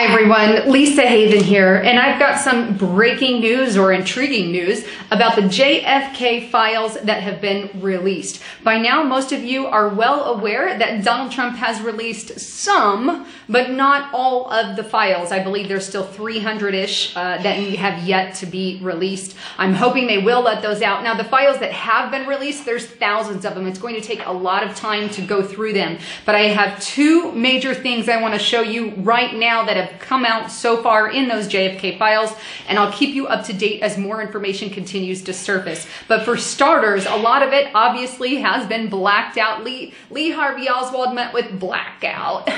Hi everyone, Lisa Haven here, and I've got some breaking news or intriguing news about the JFK files that have been released. By now, most of you are well aware that Donald Trump has released some, but not all of the files. I believe there's still 300-ish that have yet to be released. I'm hoping they will let those out. Now, the files that have been released, there's thousands of them. It's going to take a lot of time to go through them, but I have two major things I want to show you right now that have come out so far in those JFK files, and I'll keep you up to date as more information continues to surface. But for starters, a lot of it obviously has been blacked out. Lee Harvey Oswald met with blackout.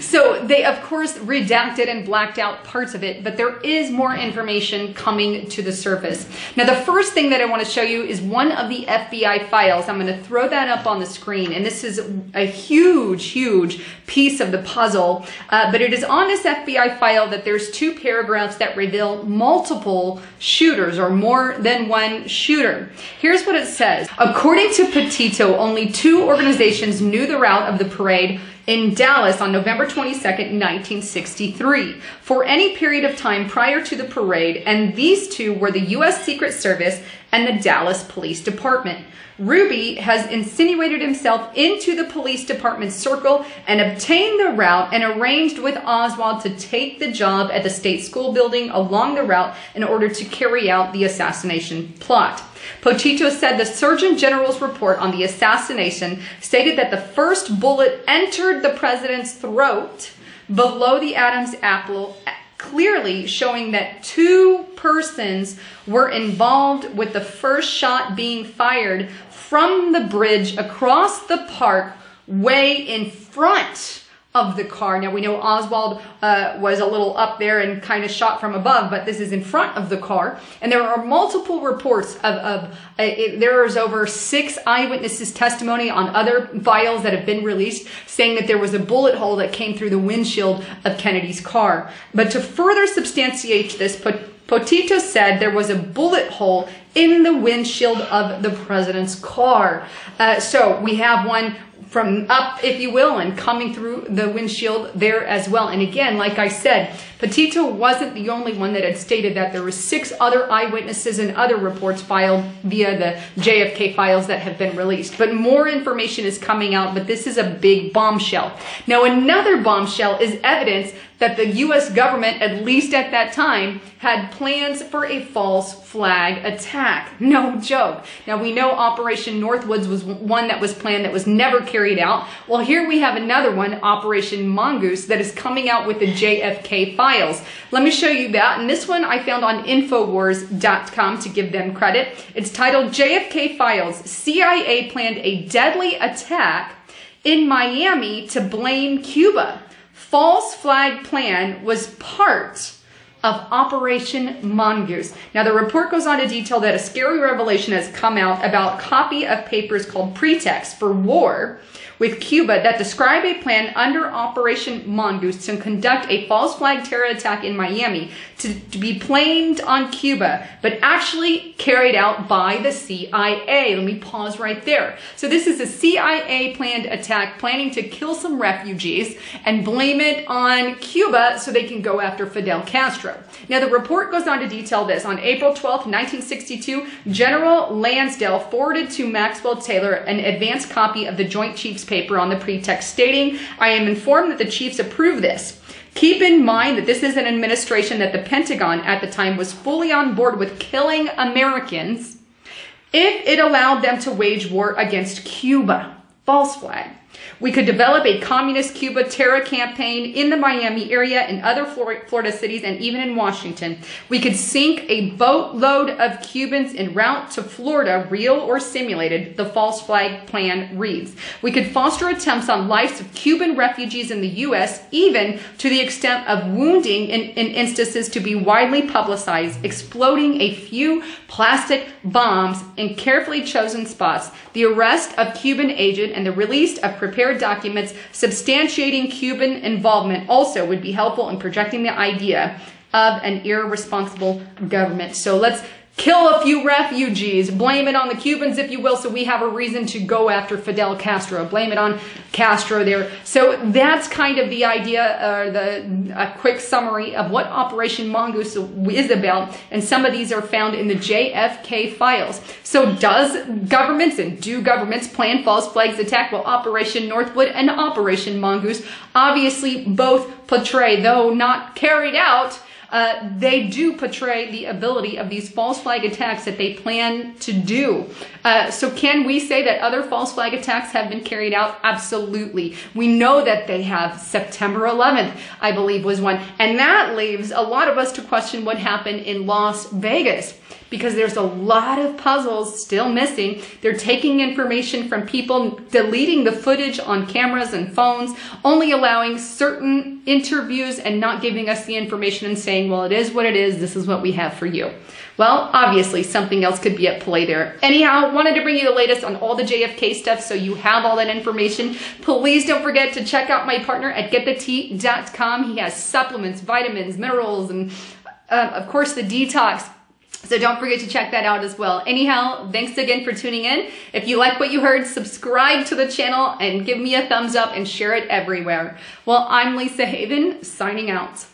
So they, of course, redacted and blacked out parts of it, but there is more information coming to the surface. Now, the first thing that I want to show you is one of the FBI files. I'm going to throw that up on the screen, and this is a huge piece of the puzzle, but it is on this FBI file that there's two paragraphs that reveal multiple shooters or more than one shooter. Here's what it says. According to Petito, only two organizations knew the route of the parade in Dallas on November 22nd, 1963, for any period of time prior to the parade, and these two were the U.S. Secret Service and the Dallas Police Department. Ruby has insinuated himself into the police department's circle and obtained the route and arranged with Oswald to take the job at the state school building along the route in order to carry out the assassination plot. Petito said the Surgeon General's report on the assassination stated that the first bullet entered the president's throat below the Adam's apple, clearly showing that two persons were involved with the first shot being fired from the bridge across the park way in front of the car. Now, we know Oswald was a little up there and kind of shot from above, but this is in front of the car. And there are multiple reports there is over 6 eyewitnesses' testimony on other files that have been released saying that there was a bullet hole that came through the windshield of Kennedy's car. But to further substantiate this, Petito said there was a bullet hole in the windshield of the president's car. So we have one from up, if you will, and coming through the windshield there as well. And again, like I said, Petito wasn't the only one that had stated that. There were 6 other eyewitnesses and other reports filed via the JFK files that have been released. But more information is coming out, but this is a big bombshell. Now, another bombshell is evidence that the U.S. government, at least at that time, had plans for a false flag attack. No joke. Now, we know Operation Northwoods was one that was planned that was never carried out. Well, here we have another one, Operation Mongoose, that is coming out with the JFK files. Let me show you that. And this one I found on Infowars.com to give them credit. It's titled JFK Files. CIA planned a deadly attack in Miami to blame Cuba. False flag plan was part of Operation Mongoose. Now, the report goes on to detail that a scary revelation has come out about a copy of papers called Pretext for War with Cuba that describe a plan under Operation Mongoose to conduct a false flag terror attack in Miami to be blamed on Cuba, but actually carried out by the CIA. Let me pause right there. So this is a CIA planned attack planning to kill some refugees and blame it on Cuba so they can go after Fidel Castro. Now, the report goes on to detail this. On April 12, 1962, General Lansdale forwarded to Maxwell Taylor an advance copy of the Joint Chiefs paper on the pretext, stating, "I am informed that the chiefs approve this. Keep in mind that this is an administration that the Pentagon at the time was fully on board with killing Americans if it allowed them to wage war against Cuba." False flag. We could develop a communist Cuba terror campaign in the Miami area, in other Florida cities, and even in Washington. We could sink a boatload of Cubans en route to Florida, real or simulated, the false flag plan reads. We could foster attempts on lives of Cuban refugees in the U.S., even to the extent of wounding in instances to be widely publicized, exploding a few plastic bombs in carefully chosen spots, the arrest of Cuban agent, and the release of prepared documents substantiating Cuban involvement also would be helpful in projecting the idea of an irresponsible government. So let's kill a few refugees, blame it on the Cubans, if you will, so we have a reason to go after Fidel Castro, blame it on Castro there. So that's kind of the idea, a quick summary of what Operation Mongoose is about, and some of these are found in the JFK files. So do governments plan false flags attack? Well, Operation Northwood and Operation Mongoose obviously both portray, though not carried out, they do portray the ability of these false flag attacks that they plan to do. So can we say that other false flag attacks have been carried out? Absolutely. We know that they have. September 11th, I believe, was one. And that leaves a lot of us to question what happened in Las Vegas, because there's a lot of puzzles still missing. They're taking information from people, deleting the footage on cameras and phones, only allowing certain interviews and not giving us the information and saying, well, it is what it is. This is what we have for you. Well, obviously something else could be at play there. Anyhow, wanted to bring you the latest on all the JFK stuff so you have all that information. Please don't forget to check out my partner at getthetea.com. He has supplements, vitamins, minerals, and of course the detox. So don't forget to check that out as well. Anyhow, thanks again for tuning in. If you like what you heard, subscribe to the channel and give me a thumbs up and share it everywhere. Well, I'm Lisa Haven, signing out.